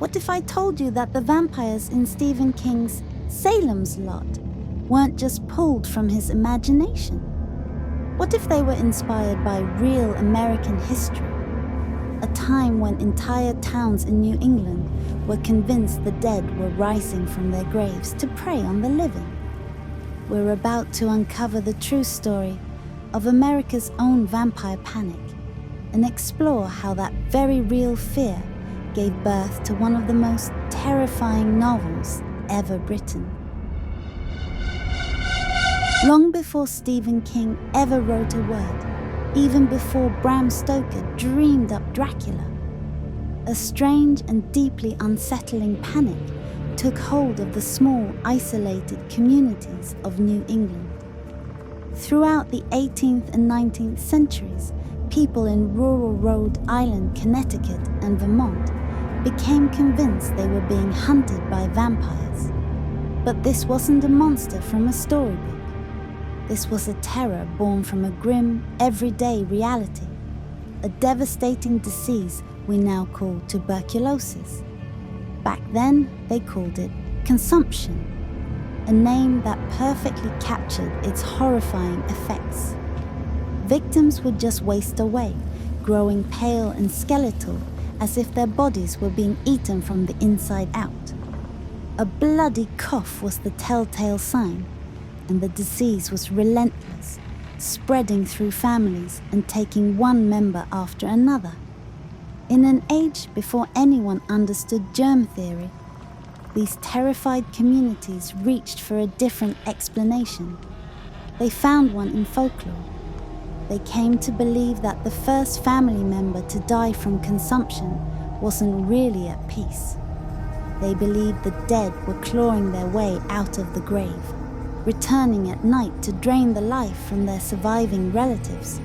What if I told you that the vampires in Stephen King's Salem's Lot weren't just pulled from his imagination? What if they were inspired by real American history? A time when entire towns in New England were convinced the dead were rising from their graves to prey on the living. We're about to uncover the true story of America's own vampire panic and explore how that very real fear gave birth to one of the most terrifying novels ever written. Long before Stephen King ever wrote a word, even before Bram Stoker dreamed up Dracula, a strange and deeply unsettling panic took hold of the small, isolated communities of New England. Throughout the 18th and 19th centuries, people in rural Rhode Island, Connecticut, and Vermont became convinced they were being hunted by vampires. But this wasn't a monster from a storybook. This was a terror born from a grim, everyday reality, a devastating disease we now call tuberculosis. Back then, they called it consumption, a name that perfectly captured its horrifying effects. Victims would just waste away, growing pale and skeletal as if their bodies were being eaten from the inside out. A bloody cough was the telltale sign, and the disease was relentless, spreading through families and taking one member after another. In an age before anyone understood germ theory, these terrified communities reached for a different explanation. They found one in folklore. They came to believe that the first family member to die from consumption wasn't really at peace. They believed the dead were clawing their way out of the grave, returning at night to drain the life from their surviving relatives,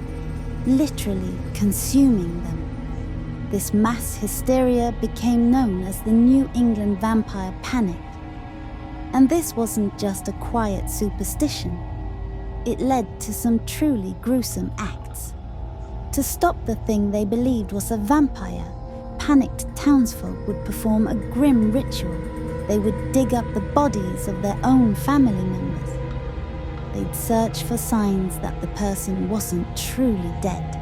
literally consuming them. This mass hysteria became known as the New England vampire panic. And this wasn't just a quiet superstition. It led to some truly gruesome acts. To stop the thing they believed was a vampire, panicked townsfolk would perform a grim ritual. They would dig up the bodies of their own family members. They'd search for signs that the person wasn't truly dead.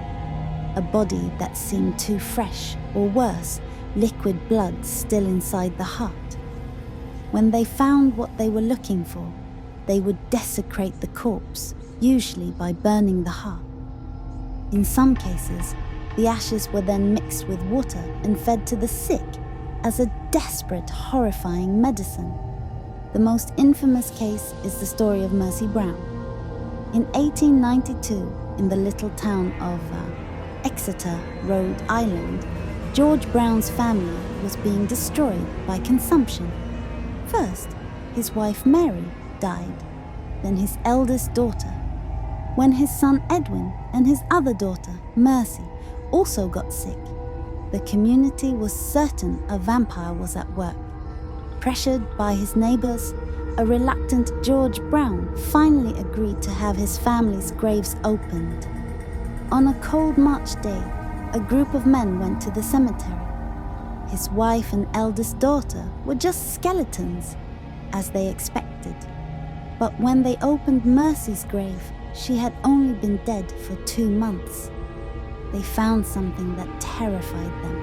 A body that seemed too fresh, or worse, liquid blood still inside the heart. When they found what they were looking for, they would desecrate the corpse, usually by burning the heart. In some cases, the ashes were then mixed with water and fed to the sick as a desperate, horrifying medicine. The most infamous case is the story of Mercy Brown. In 1892, in the little town of Exeter, Rhode Island, George Brown's family was being destroyed by consumption. First, his wife Mary died, then his eldest daughter. When his son Edwin and his other daughter, Mercy, also got sick, the community was certain a vampire was at work. Pressured by his neighbors, a reluctant George Brown finally agreed to have his family's graves opened. On a cold March day, a group of men went to the cemetery. His wife and eldest daughter were just skeletons, as they expected. But when they opened Mercy's grave, she had only been dead for 2 months. They found something that terrified them.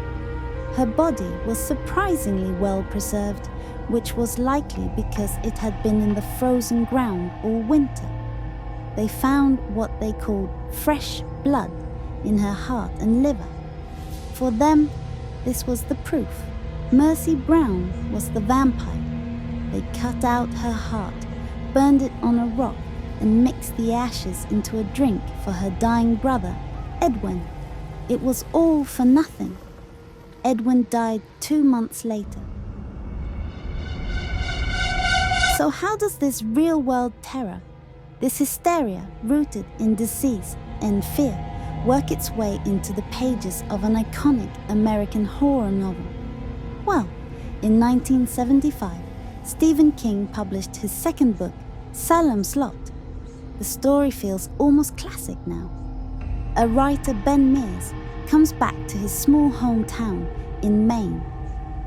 Her body was surprisingly well preserved, which was likely because it had been in the frozen ground all winter. They found what they called fresh blood in her heart and liver. For them, this was the proof. Mercy Brown was the vampire. They cut out her heart, burned it on a rock, and mixed the ashes into a drink for her dying brother, Edwin. It was all for nothing. Edwin died 2 months later. So how does this real-world terror, this hysteria rooted in disease and fear, work its way into the pages of an iconic American horror novel? Well, in 1975, Stephen King published his second book, Salem's Lot. The story feels almost classic now. A writer, Ben Mears, comes back to his small hometown in Maine.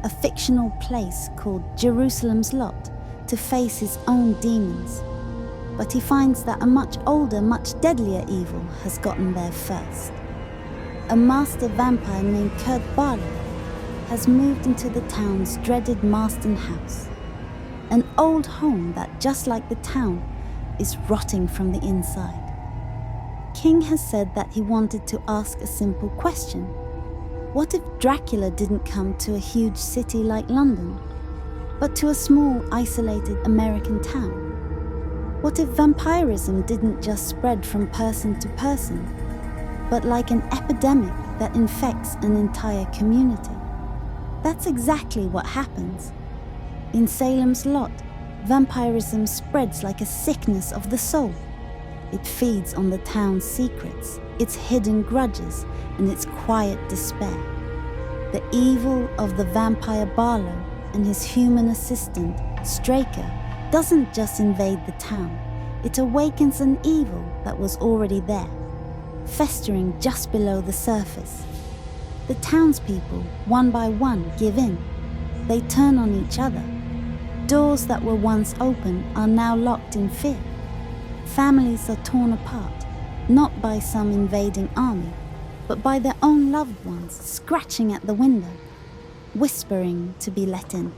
a fictional place called Jerusalem's Lot, to face his own demons. But he finds that a much older, much deadlier evil has gotten there first. A master vampire named Kurt Barlow has moved into the town's dreaded Marston House, an old home that, just like the town, is rotting from the inside. King has said that he wanted to ask a simple question. What if Dracula didn't come to a huge city like London, but to a small, isolated American town? What if vampirism didn't just spread from person to person, but like an epidemic that infects an entire community? That's exactly what happens. In Salem's Lot, vampirism spreads like a sickness of the soul. It feeds on the town's secrets, its hidden grudges, and its quiet despair. The evil of the vampire Barlow and his human assistant, Straker, doesn't just invade the town. It awakens an evil that was already there, festering just below the surface. The townspeople, one by one, give in. They turn on each other. Doors that were once open are now locked in fear. Families are torn apart, not by some invading army, but by their own loved ones scratching at the window, whispering to be let in.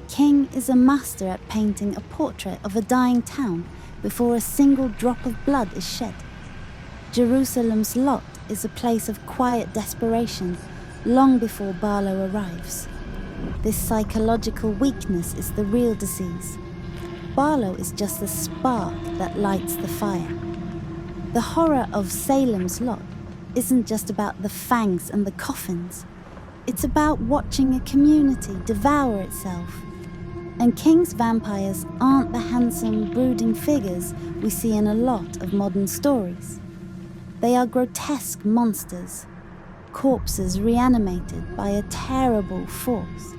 King is a master at painting a portrait of a dying town before a single drop of blood is shed. Jerusalem's Lot is a place of quiet desperation long before Barlow arrives. This psychological weakness is the real disease. Barlow is just the spark that lights the fire. The horror of Salem's Lot isn't just about the fangs and the coffins. It's about watching a community devour itself. And King's vampires aren't the handsome, brooding figures we see in a lot of modern stories. They are grotesque monsters, corpses reanimated by a terrible force,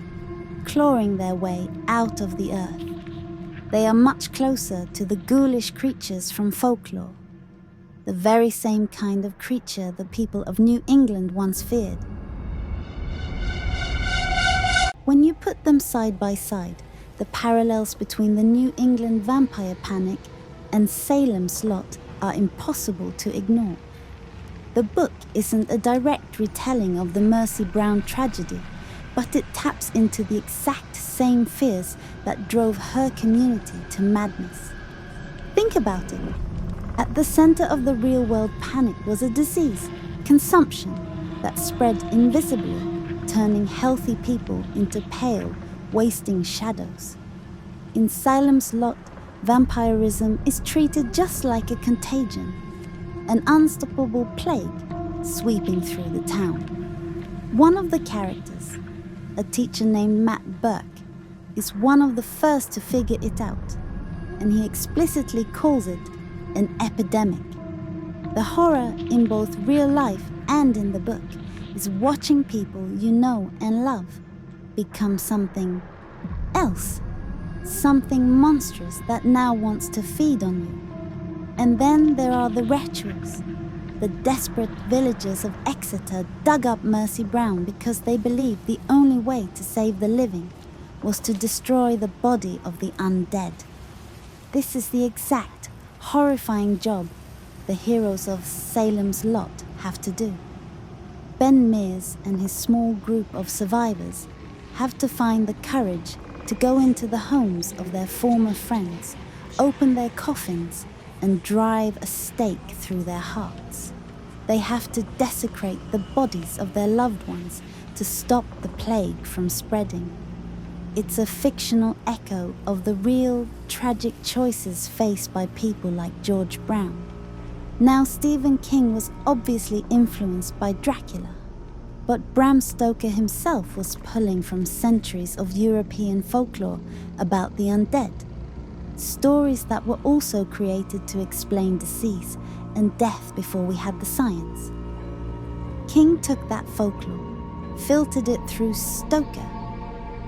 clawing their way out of the earth. They are much closer to the ghoulish creatures from folklore, the very same kind of creature the people of New England once feared. When you put them side by side, the parallels between the New England vampire panic and Salem's Lot are impossible to ignore. The book isn't a direct retelling of the Mercy Brown tragedy, but it taps into the exact same fears that drove her community to madness. Think about it. At the center of the real-world panic was a disease, consumption, that spread invisibly, turning healthy people into pale, wasting shadows. In Salem's Lot, vampirism is treated just like a contagion, an unstoppable plague sweeping through the town. One of the characters, a teacher named Matt Burke, is one of the first to figure it out, and he explicitly calls it an epidemic. The horror in both real life and in the book is watching people you know and love become something else, something monstrous that now wants to feed on you. And then there are the rituals. The desperate villagers of Exeter dug up Mercy Brown because they believed the only way to save the living was to destroy the body of the undead. This is the exact, horrifying job the heroes of Salem's Lot have to do. Ben Mears and his small group of survivors have to find the courage to go into the homes of their former friends, open their coffins, and drive a stake through their hearts. They have to desecrate the bodies of their loved ones to stop the plague from spreading. It's a fictional echo of the real, tragic choices faced by people like George Brown. Now, Stephen King was obviously influenced by Dracula, but Bram Stoker himself was pulling from centuries of European folklore about the undead, stories that were also created to explain disease and death before we had the science. King took that folklore, filtered it through Stoker,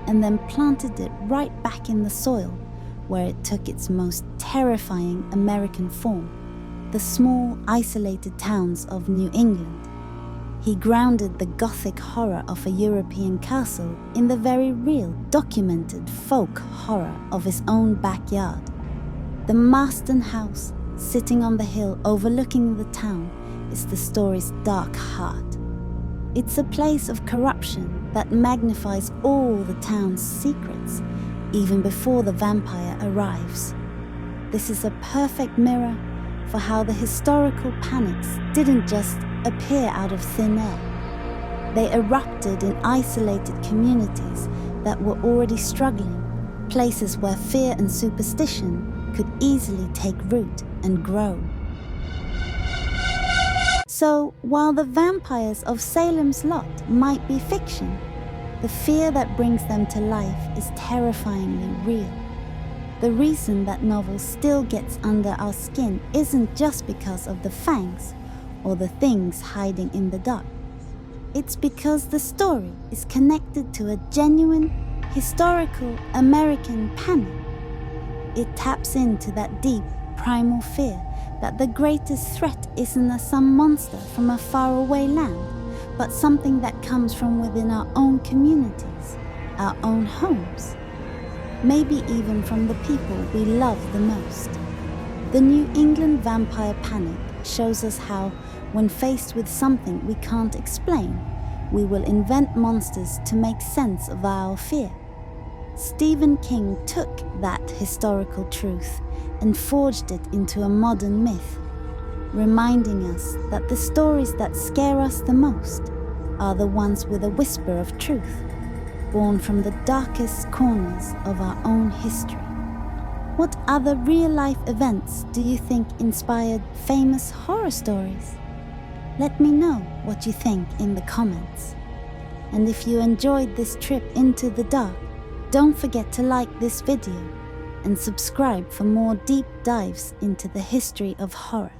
and then planted it right back in the soil where it took its most terrifying American form, the small, isolated towns of New England. He grounded the Gothic horror of a European castle in the very real, documented folk horror of his own backyard. The Marston House, sitting on the hill overlooking the town, is the story's dark heart. It's a place of corruption that magnifies all the town's secrets, even before the vampire arrives. This is a perfect mirror for how the historical panics didn't just appear out of thin air. They erupted in isolated communities that were already struggling, places where fear and superstition could easily take root and grow. So, while the vampires of Salem's Lot might be fiction, the fear that brings them to life is terrifyingly real. The reason that novel still gets under our skin isn't just because of the fangs or the things hiding in the dark. It's because the story is connected to a genuine, historical American panic. It taps into that deep, primal fear that the greatest threat isn't some monster from a faraway land, but something that comes from within our own communities, our own homes, maybe even from the people we love the most. The New England vampire panic shows us how, when faced with something we can't explain, we will invent monsters to make sense of our fear. Stephen King took that historical truth and forged it into a modern myth, reminding us that the stories that scare us the most are the ones with a whisper of truth, born from the darkest corners of our own history. What other real-life events do you think inspired famous horror stories? Let me know what you think in the comments. And if you enjoyed this trip into the dark, don't forget to like this video and subscribe for more deep dives into the history of horror.